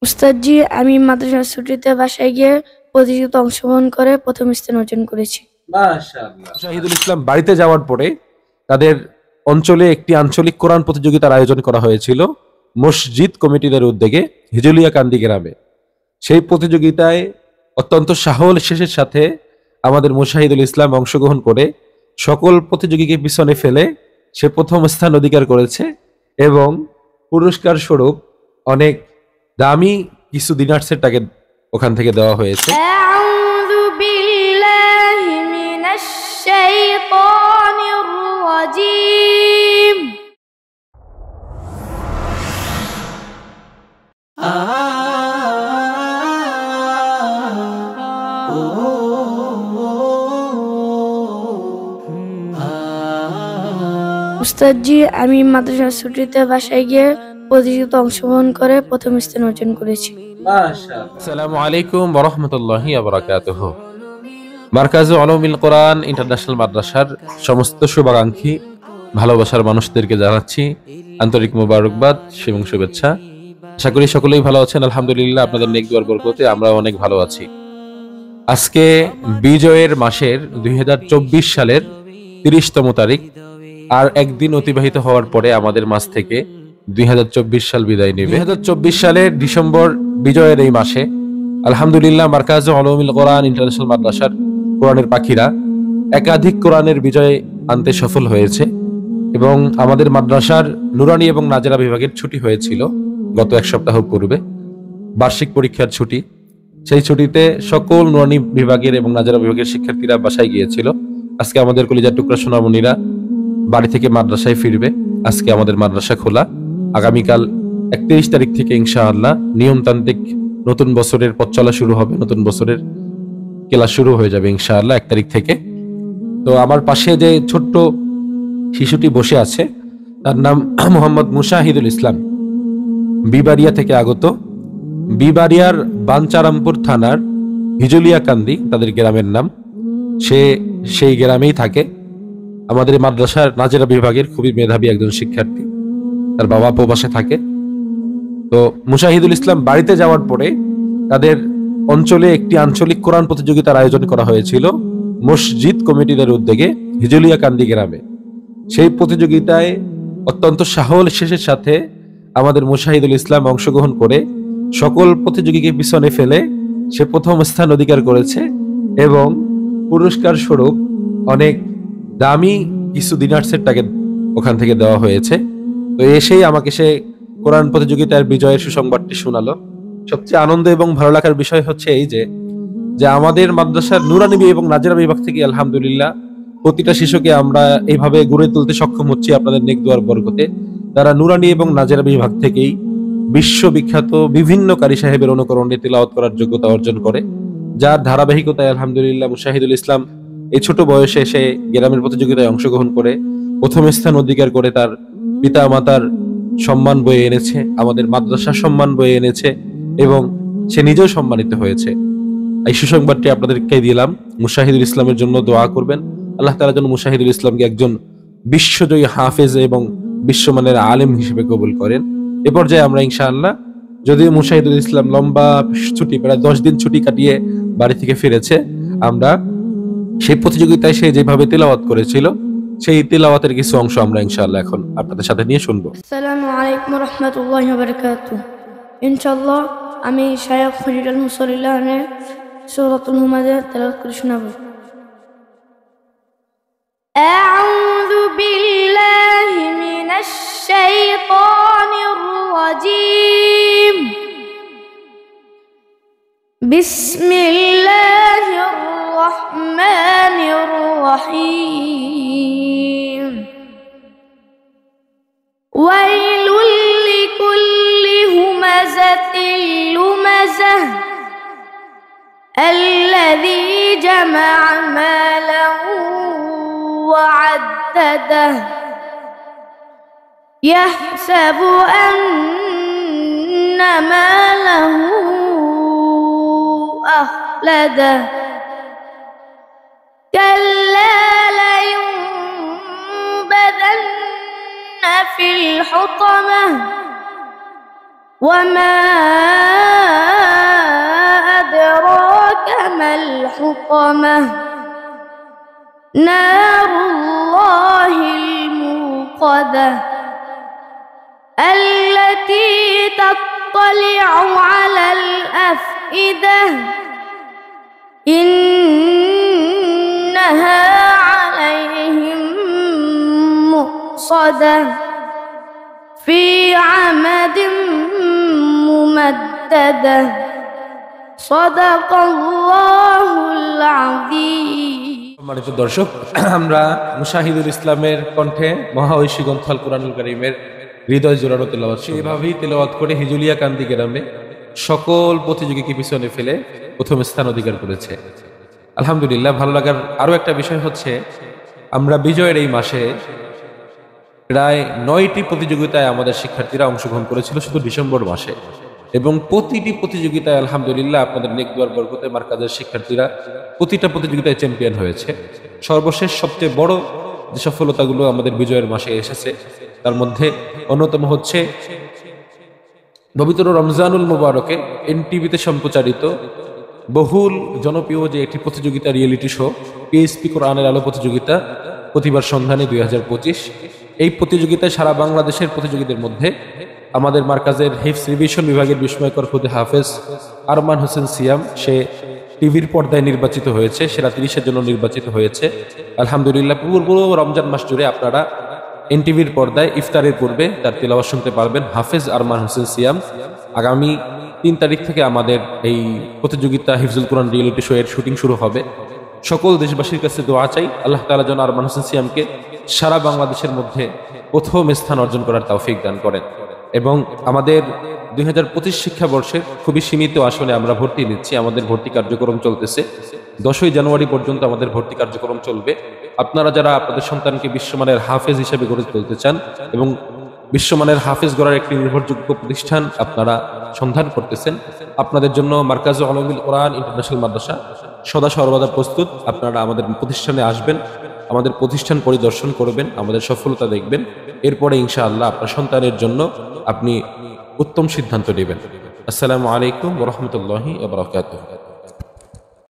উস্তাদজি, আমি মাদ্রাসার ছুটিতে বাসায় গিয়ে প্রতিযোগিতায় অংশগ্রহণ করে প্রথম স্থান অর্জন করেছি। মাশাআল্লাহ। শাহিদুল ইসলাম বাড়িতে যাওয়ার পরে তাদের অঞ্চলে একটি আঞ্চলিক কোরআন প্রতিযোগিতার আয়োজন করা হয়েছিল মসজিদ কমিটিদের উদ্যোগে হিজলিয়া কান্দি গ্রামে। সেই প্রতিযোগিতায় অত্যন্ত সাহসের সাথে আমাদের মুশাহিদুল ইসলাম অংশগ্রহণ করে সকল প্রতিযোগীকে পিছনে ফেলে সে প্রথম স্থান অধিকার করেছে এবং পুরস্কার স্বরূপ অনেক দামি কিছু দিনার সেট তাকে ওখান থেকে দেওয়া হয়েছে। আউযু বিল্লাহি মিনাশ শাইতানির রাজীম। উস্তাদজি, আমি মাদ্রাসার ছুটিতে বাসায় গিয়ে প্রতিযোগিতায় অংশগ্রহণ করে প্রথম স্থান অর্জন করেছি। মাশাআল্লাহ। আসসালামু আলাইকুম ওয়া রাহমাতুল্লাহি ওয়া বারাকাতুহু। মারকাজে উলুমুল কোরআন ইন্টারন্যাশনাল মাদ্রাসার সমস্ত শুভাকাঙ্ক্ষী ভালোবাসার মানুষদেরকে জানাচ্ছি আন্তরিক মোবারকবাদ এবং শুভেচ্ছা। আশা করি সকলেই ভালো আছেন। আলহামদুলিল্লাহ, আপনাদের নেক দুয়ার বরকতে আমরা অনেক ভালো আছি। আজকে বিজয়ের মাসের 2024 সালের 30তম তারিখ। আর একদিন অতিবাহিত হওয়ার পরে আমাদের মাস থেকে 2024 সাল বিদায় নেবে। 2024 সালের ডিসেম্বর বিজয়ের এই মাসে আলহামদুলিল্লাহ মারকাজে উলুমুল কোরআন ইন্টারন্যাশনাল মাদ্রাসার কোরআনের পাখিরা একাধিক কোরআনের বিজয় আনতে সফল হয়েছে এবং আমাদের মাদ্রাসার নুরানি এবং নাজেরা বিভাগের ছুটি হয়েছিল গত এক সপ্তাহ পূর্বে, বার্ষিক পরীক্ষার ছুটি। সেই ছুটিতে সকল নুরানি বিভাগের এবং নাজেরা বিভাগের শিক্ষার্থীরা বাসায় গিয়েছিল। আজকে আমাদের কলিজার টুকরা সোনামণিরা বাড়ি থেকে মাদ্রাসায় ফিরবে। আজকে আমাদের মাদ্রাসা খোলা। আগামীকাল 31 তারিখ থেকে ইনশাআল্লাহ নিয়মতান্ত্রিক নতুন বছরের পথ চলা শুরু হবে, নতুন বছরের ক্লাস শুরু হয়ে যাবে ইনশাআল্লাহ 1 তারিখ থেকে। তো আমার পাশে যে ছোট্ট শিশুটি বসে আছে তার নাম মোহাম্মদ মুশাহিদুল ইসলাম, বিবারিয়া থেকে আগত। বিবারিয়ার বাঞ্চারামপুর থানার হিজলিয়া কান্দি তাদের গ্রামের নাম। সে সেই গ্রামেই থাকে। আমাদের মাদ্রাসার নাজেরা বিভাগের খুবই মেধাবী একজন শিক্ষার্থী। তার বাবা প্রবাসে থাকে। তো মুশাহিদুল ইসলাম বাড়িতে যাওয়ার পরে তাদের অঞ্চলে একটি আঞ্চলিক কোরআন প্রতিযোগিতার আয়োজন করা হয়েছিল মসজিদ কমিটিদের উদ্যোগে হিজলিয়া কান্দি গ্রামে। সেই প্রতিযোগিতায় অত্যন্ত সাহসের সাথে আমাদের মুশাহিদুল ইসলাম অংশগ্রহণ করে সকল প্রতিযোগীকে পিছনে ফেলে সে প্রথম স্থান অধিকার করেছে এবং পুরস্কার স্বরূপ অনেক দামি কিছু দিনার সেট তাকে ওখান থেকে দেওয়া হয়েছে। তো এসেই আমাকে সে কোরআন প্রতিযোগিতার বিজয়ের সুসংবাদটি শোনালো। সবচেয়ে আনন্দ এবং ভালো লাগার বিষয় হচ্ছে এই যে আমাদের মাদ্রাসার নুরানি এবং নাজেরা বিভাগ থেকে আলহামদুলিল্লাহ প্রতিটা শিশুকে আমরা এইভাবে গড়ে তুলতে সক্ষম হচ্ছি আপনাদের নেক দুয়ার বরকতে। তারা নুরানি এবং নাজেরা বিভাগ থেকেই বিশ্ববিখ্যাত বিভিন্ন কারি সাহেবের অনুকরণে তিলাওয়াত করার যোগ্যতা অর্জন করে, যার ধারাবাহিকতায় আলহামদুলিল্লাহ মুশাহিদুল ইসলাম এই ছোট বয়সে সে গ্রামের প্রতিযোগিতায় অংশগ্রহণ করে প্রথম স্থান অধিকার করে তার পিতা মাতার সম্মান বয়ে এনেছে, আমাদের মাদ্রাসার সম্মান বয়ে এনেছে এবং সে নিজেও সম্মানিত হয়েছে। এই সুসংবাদটি আপনাদেরকে দিলাম। মুশাহিদুল ইসলামের জন্য দোয়া করবেন। আল্লাহ তাআলা যেন মুশাহিদুল ইসলামকে একজন বিশ্বজয়ী হাফেজ এবং বিশ্বমানের আলেম হিসেবে কবুল করেন। এ পর্যায়ে আমরা ইনশাআল্লাহ, যদিও মুশাহিদুল ইসলাম লম্বা ছুটি প্রায় 10 দিন ছুটি কাটিয়ে বাড়ি থেকে ফিরেছে, আমরা সেই প্রতিযোগিতায় সে যেভাবে তিলাওয়াত করেছিল সেই তিলাওয়াতের কিছু অংশ আমরা ইনশাআল্লাহ এখন আপনাদের সাথে নিয়ে শুনবো। আসসালামু আলাইকুম ওয়া রাহমাতুল্লাহি ওয়া বারাকাতুহু। ইনশাআল্লাহ আমি শায়খ ফরিদুল মুসাল্লিলানের সূরাতুল হুমাযা তেলাওয়াত করে শোনাবো। আউযু বিল্লাহি মিনাশ শাইতানির রাজীম। বিসমিল্লাহির রাহমানির রাহিম। ওয়াইলুল লিকুল্লি হুমাযাতিল লুমাযাহ আল্লাযী জামা'a মালান ওয়া 'আদ্দাদাহ ইয়াহসাবু আন্না মালাহু আখলাদাহ কাল্লা লায়ুনবাযান্না ফিল হুতামাহ ওয়া মা الحطمة نار الله الموقدة التي تطلع على الأفئدة إنها عليهم مؤصدة في عمد ممددة صدق الله العظيم সম্মানিত দর্শক, আমরা মুশাহিদুল ইসলামের কণ্ঠে মহাঐশী গ্রন্থ আল কুরআনুল কারীমের হৃদয় জোড়ানো তেলাওয়াত সেইভাবেই তেলাওয়াত করে হিজুলিয়া কান্দি গ্রামে সকল প্রতিযোগীকে পিছনে ফেলে প্রথম স্থান অধিকার করেছে। আলহামদুলিল্লাহ। ভালো লাগার আরো একটা বিষয় হচ্ছে, আমরা বিজয়ের এই মাসে প্রায় 9টি প্রতিযোগিতায় আমাদের শিক্ষার্থীরা অংশগ্রহণ করেছিল শুধু ডিসেম্বর মাসে, এবং প্রতিটি প্রতিযোগিতায় আলহামদুলিল্লাহ আপনাদের নেক দুয়ার বরকতে মার্কাজের শিক্ষার্থীরা প্রতিটা প্রতিযোগিতায় চ্যাম্পিয়ন হয়েছে। সর্বশেষ সবচেয়ে বড় যে সফলতাগুলো আমাদের বিজয়ের মাসে এসেছে তার মধ্যে অন্যতম হচ্ছে পবিত্র রমজানুল মুবারকে এনটিভিতে সম্প্রচারিত বহুল জনপ্রিয় যে একটি প্রতিযোগিতা, রিয়েলিটি শো পিএসপি কোরআনের আলো প্রতিযোগিতা প্রতিবার সন্ধানে 2025। এই প্রতিযোগিতায় সারা বাংলাদেশের প্রতিযোগীদের মধ্যে আমাদের মার্কাজের হিফজ রিভিশন বিভাগের বিস্ময়কর খুদে হাফেজ আরমান হোসেন সিয়াম, সে টিভির পর্দায় নির্বাচিত হয়েছে, সেরা 30-এর জন্য নির্বাচিত হয়েছে। আলহামদুলিল্লাহ। পুরো রমজান মাস জুড়ে আপনারা এনটিভির পর্দায় ইফতারের পূর্বে তার তিলাওয়াত শুনতে পারবেন। হাফেজ আরমান হোসেন সিয়াম। আগামী 3 তারিখ থেকে আমাদের এই প্রতিযোগিতা হিফজুল কোরআন রিয়েলিটি শো এর শুটিং শুরু হবে। সকল দেশবাসীর কাছে দোয়া চাই, আল্লাহ তাআলা যেন আরমান হোসেন সিয়ামকে সারা বাংলাদেশের মধ্যে প্রথম স্থান অর্জন করার তৌফিক দান করেন। এবং আমাদের 2025 শিক্ষাবর্ষের খুবই সীমিত আসনে আমরা ভর্তি নিচ্ছি। আমাদের ভর্তি কার্যক্রম চলতেছে 10ই জানুয়ারি পর্যন্ত আমাদের ভর্তি কার্যক্রম চলবে। আপনারা যারা আপনাদের সন্তানকে বিশ্বমানের হাফেজ হিসেবে গড়ে তুলতে চান এবং বিশ্বমানের হাফেজ গড়ার একটি নির্ভরযোগ্য প্রতিষ্ঠান আপনারা সন্ধান করতেছেন, আপনাদের জন্য মার্কাজে আলমিল কোরআন ইন্টারন্যাশনাল মাদ্রাসা সদা সর্বদা প্রস্তুত। আপনারা আমাদের প্রতিষ্ঠানে আসবেন, আমাদের প্রতিষ্ঠান পরিদর্শন করবেন, আমাদের সফলতা দেখবেন, এরপরে ইনশাআল্লাহ আপনার সন্তানের জন্য আপনি উত্তম সিদ্ধান্ত নেবেন। আসসালামু আলাইকুম ওয়া রাহমাতুল্লাহি ওয়া বারাকাতুহু।